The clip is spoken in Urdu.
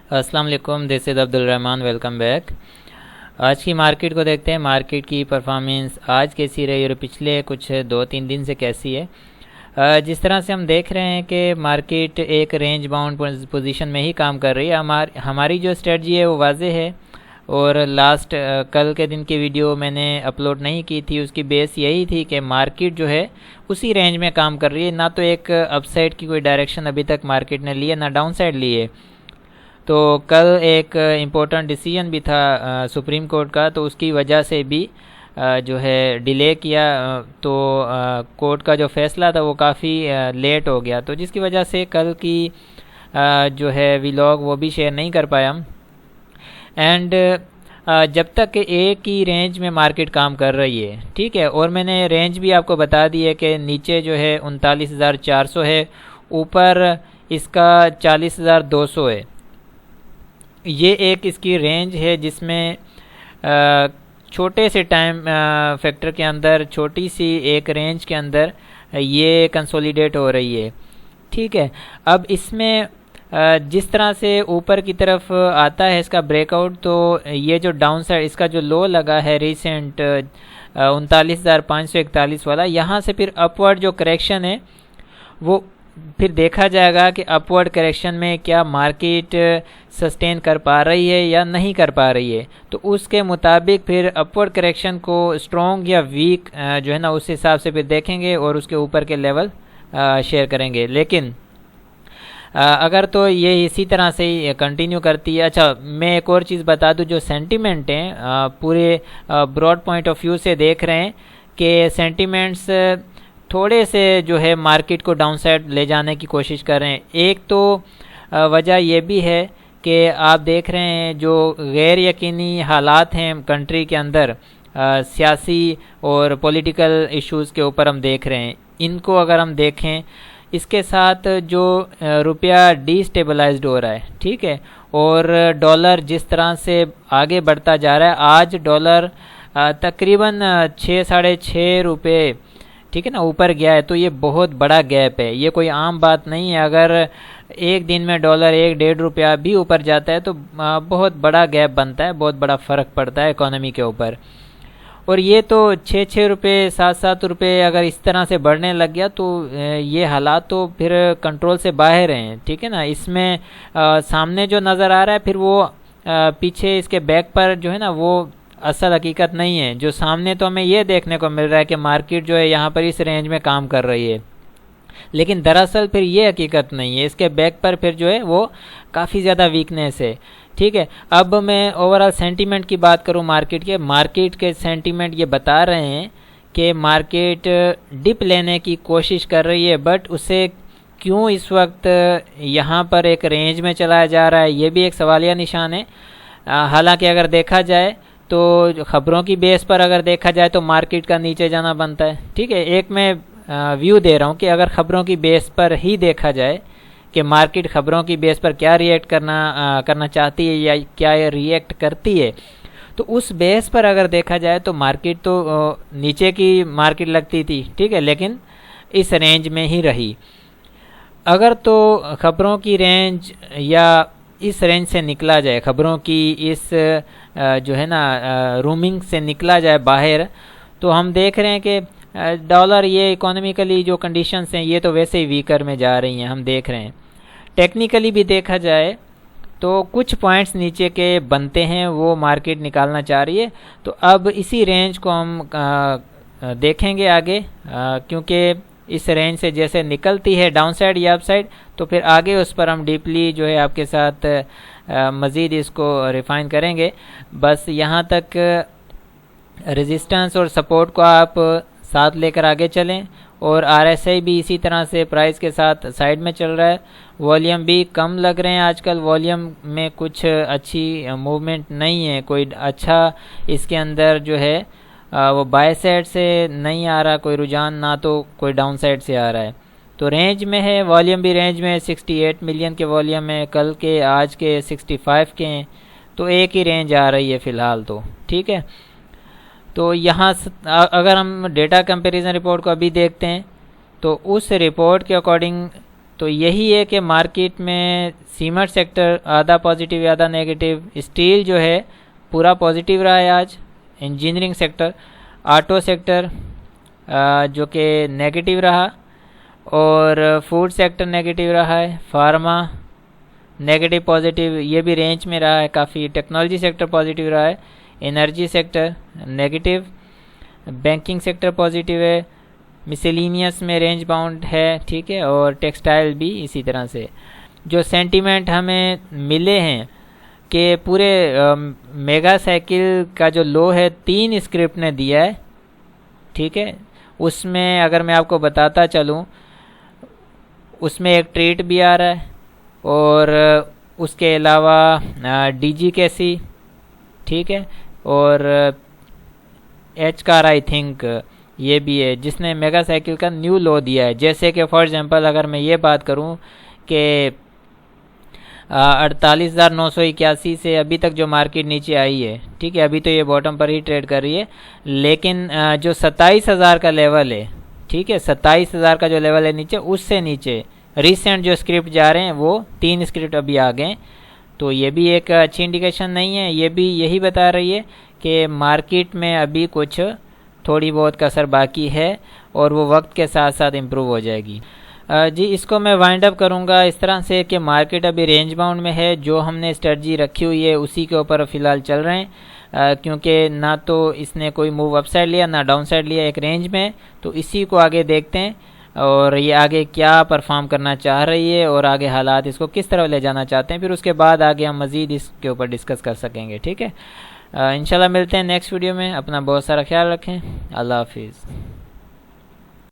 السلام علیکم، دس از عبدالرحمن، ویلکم بیک۔ آج کی مارکیٹ کو دیکھتے ہیں۔ مارکیٹ کی پرفارمنس آج کیسی رہی اور پچھلے کچھ 2-3 دن سے کیسی ہے۔ جس طرح سے ہم دیکھ رہے ہیں کہ مارکیٹ ایک رینج باؤنڈ پوزیشن میں ہی کام کر رہی ہے۔ ہماری جو اسٹریٹجی ہے وہ واضح ہے، اور کل کے دن کی ویڈیو میں نے اپلوڈ نہیں کی تھی، اس کی بیس یہی تھی کہ مارکیٹ جو ہے اسی رینج میں کام کر رہی ہے، نہ تو ایک اپ سائڈ کی کوئی ڈائریکشن ابھی تک مارکیٹ نے لی ہے، نہ ڈاؤن سائڈ لی ہے۔ تو کل ایک امپورٹنٹ ڈیسیجن بھی تھا سپریم کورٹ کا، تو اس کی وجہ سے بھی جو ہے ڈیلے کیا، تو کورٹ کا جو فیصلہ تھا وہ کافی لیٹ ہو گیا، تو جس کی وجہ سے کل کی جو ہے ویلاگ وہ بھی شیئر نہیں کر پایا ہم۔ اینڈ جب تک کہ ایک ہی رینج میں مارکیٹ کام کر رہی ہے، ٹھیک ہے، اور میں نے رینج بھی آپ کو بتا دی ہے کہ نیچے جو ہے 39,400 ہے، اوپر اس کا 40,200 ہے۔ یہ ایک اس کی رینج ہے جس میں چھوٹے سے ٹائم فیکٹر کے اندر، چھوٹی سی ایک رینج کے اندر یہ کنسولیڈیٹ ہو رہی ہے، ٹھیک ہے۔ اب اس میں جس طرح سے اوپر کی طرف آتا ہے اس کا بریک آؤٹ، تو یہ جو ڈاؤن سائڈ اس کا جو لو لگا ہے ریسنٹ 39,541 والا، یہاں سے پھر اپورڈ جو کریکشن ہے وہ پھر دیکھا جائے گا کہ اپورڈ کریکشن میں کیا مارکیٹ سسٹین کر پا رہی ہے یا نہیں کر پا رہی ہے، تو اس کے مطابق پھر اپورڈ کریکشن کو اسٹرانگ یا ویک جو ہے نا اس حساب سے پھر دیکھیں گے اور اس کے اوپر کے لیول شیئر کریں گے۔ لیکن اگر تو یہ اسی طرح سے ہی کنٹینیو کرتی ہے، اچھا میں ایک اور چیز بتا دوں، جو سینٹیمنٹ ہیں پورے براڈ پوائنٹ آف ویو سے دیکھ رہے ہیں کہ سینٹیمنٹس تھوڑے سے جو ہے مارکیٹ کو ڈاؤن سائڈ لے جانے کی کوشش کر رہے ہیں۔ ایک تو وجہ یہ بھی ہے کہ آپ دیکھ رہے ہیں جو غیر یقینی حالات ہیں کنٹری کے اندر، سیاسی اور پولیٹیکل ایشوز کے اوپر ہم دیکھ رہے ہیں، ان کو اگر ہم دیکھیں، اس کے ساتھ جو روپیہ ڈی اسٹیبلائزڈ ہو رہا ہے، ٹھیک ہے، اور ڈالر جس طرح سے آگے بڑھتا جا رہا ہے، آج ڈالر تقریباً 6-6.5 روپے، ٹھیک ہے نا، اوپر گیا ہے، تو یہ بہت بڑا گیپ ہے، یہ کوئی عام بات نہیں ہے۔ اگر ایک دن میں ڈالر 1-1.5 روپیہ بھی اوپر جاتا ہے تو بہت بڑا گیپ بنتا ہے، بہت بڑا فرق پڑتا ہے اکانومی کے اوپر، اور یہ تو 6-6 روپے 7-7 روپے اگر اس طرح سے بڑھنے لگ گیا تو یہ حالات تو پھر کنٹرول سے باہر ہیں، ٹھیک ہے نا۔ اس میں سامنے جو نظر آ رہا ہے پھر وہ پیچھے اس کے بیک پر جو ہے نا وہ اصل حقیقت نہیں ہے۔ جو سامنے تو ہمیں یہ دیکھنے کو مل رہا ہے کہ مارکیٹ جو ہے یہاں پر اس رینج میں کام کر رہی ہے، لیکن دراصل پھر یہ حقیقت نہیں ہے، اس کے بیک پر پھر جو ہے وہ کافی زیادہ ویکنیس ہے، ٹھیک ہے۔ اب میں اوورال سینٹیمنٹ کی بات کروں مارکیٹ کے سینٹیمنٹ یہ بتا رہے ہیں کہ مارکیٹ ڈپ لینے کی کوشش کر رہی ہے، بٹ اسے کیوں اس وقت یہاں پر ایک رینج میں چلایا جا رہا ہے، یہ بھی ایک سوالیہ نشان ہے۔ حالانکہ اگر دیکھا جائے تو خبروں کی بیس پر اگر دیکھا جائے تو مارکیٹ کا نیچے جانا بنتا ہے، ٹھیک ہے۔ ایک میں ویو دے رہا ہوں کہ اگر خبروں کی بیس پر ہی دیکھا جائے کہ مارکیٹ خبروں کی بیس پر کیا ریئیکٹ کرنا چاہتی ہے یا کیا ریئیکٹ کرتی ہے، تو اس بیس پر اگر دیکھا جائے تو مارکیٹ تو نیچے کی مارکیٹ لگتی تھی، ٹھیک ہے، لیکن اس رینج میں ہی رہی۔ اگر تو خبروں کی رینج یا اس رینج سے نکلا جائے، خبروں کی اس جو ہے نا رومنگ سے نکلا جائے باہر، تو ہم دیکھ رہے ہیں کہ ڈالر یہ اکانومیکلی جو کنڈیشنز ہیں یہ تو ویسے ہی ویکر میں جا رہی ہیں، ہم دیکھ رہے ہیں۔ ٹیکنیکلی بھی دیکھا جائے تو کچھ پوائنٹس نیچے کے بنتے ہیں، وہ مارکیٹ نکالنا چاہ رہی ہے، تو اب اسی رینج کو ہم دیکھیں گے آگے، کیونکہ اس رینج سے جیسے نکلتی ہے ڈاؤن سائڈ یا اپ سائڈ، تو پھر آگے اس پر ہم ڈیپلی جو ہے آپ کے ساتھ مزید اس کو ریفائن کریں گے۔ بس یہاں تک ریزسٹنس اور سپورٹ کو آپ ساتھ لے کر آگے چلیں، اور آر ایس آئی بھی اسی طرح سے پرائز کے ساتھ سائڈ میں چل رہا ہے۔ والیوم بھی کم لگ رہے ہیں آج کل، والیوم میں کچھ اچھی موومنٹ نہیں ہے، کوئی اچھا اس کے اندر جو ہے وہ بائی سائڈ سے نہیں آ رہا کوئی رجحان، نہ تو کوئی ڈاؤن سائڈ سے آ رہا ہے، تو رینج میں ہے، والیوم بھی رینج میں 68 ملین کے والیوم ہے، کل کے آج کے 65 کے ہیں، تو ایک ہی رینج آ رہی ہے فی الحال تو، ٹھیک ہے۔ تو یہاں اگر ہم ڈیٹا کمپیریزن رپورٹ کو ابھی دیکھتے ہیں تو اس رپورٹ کے اکارڈنگ تو یہی ہے کہ مارکیٹ میں سیمنٹ سیکٹر آدھا پازیٹیو آدھا نیگیٹو، اسٹیل جو ہے پورا پازیٹیو رہا ہے آج، انجینئرنگ سیکٹر، آٹو سیکٹر جو کہ نیگیٹو رہا، اور فوڈ سیکٹر نیگیٹو رہا ہے، فارما نیگیٹو پازیٹیو یہ بھی رینج میں رہا ہے کافی، ٹیکنالوجی سیکٹر پازیٹیو رہا ہے، energy sector negative, banking sector positive ہے، مسلینیس میں رینج باؤنڈ ہے، ٹھیک ہے، اور ٹیکسٹائل بھی اسی طرح سے۔ جو سینٹیمنٹ ہمیں ملے ہیں کہ پورے میگا سائیکل کا جو لو ہے 3 اسکرپٹ نے دیا ہے، ٹھیک ہے، اس میں اگر میں آپ کو بتاتا چلوں، اس میں ایک ٹریٹ بھی آ رہا ہے، اور اس کے علاوہ ڈی جی کے سی، ٹھیک ہے، اور ایچ کار آئی تھنک یہ بھی ہے جس نے میگا سائیکل کا نیو لو دیا ہے۔ جیسے کہ فار ایگزامپل اگر میں یہ بات کروں کہ 48,981 سے ابھی تک جو مارکیٹ نیچے آئی ہے، ٹھیک ہے، ابھی تو یہ باٹم پر ہی ٹریڈ کر رہی ہے، لیکن جو 27,000 کا لیول ہے، ٹھیک ہے، 27,000 کا جو لیول ہے نیچے، اس سے نیچے ریسنٹ جو اسکرپٹ جا رہے ہیں وہ 3 اسکرپٹ ابھی آ گئے، تو یہ بھی ایک اچھی انڈیکیشن نہیں ہے، یہ بھی یہی بتا رہی ہے کہ مارکیٹ میں ابھی کچھ تھوڑی بہت کسر باقی ہے، اور وہ وقت کے ساتھ ساتھ امپروو ہو جائے گی۔ جی اس کو میں وائنڈ اپ کروں گا اس طرح سے کہ مارکیٹ ابھی رینج باؤنڈ میں ہے، جو ہم نے اسٹریٹجی رکھی ہوئی ہے اسی کے اوپر فی الحال چل رہے ہیں، کیونکہ نہ تو اس نے کوئی موو اپ سائڈ لیا نہ ڈاؤن سائڈ لیا، ایک رینج میں، تو اسی کو آگے دیکھتے ہیں، اور یہ آگے کیا پرفارم کرنا چاہ رہی ہے اور آگے حالات اس کو کس طرح لے جانا چاہتے ہیں، پھر اس کے بعد آگے ہم مزید اس کے اوپر ڈسکس کر سکیں گے، ٹھیک ہے۔ انشاءاللہ ملتے ہیں نیکسٹ ویڈیو میں، اپنا بہت سارا خیال رکھیں، اللہ حافظ۔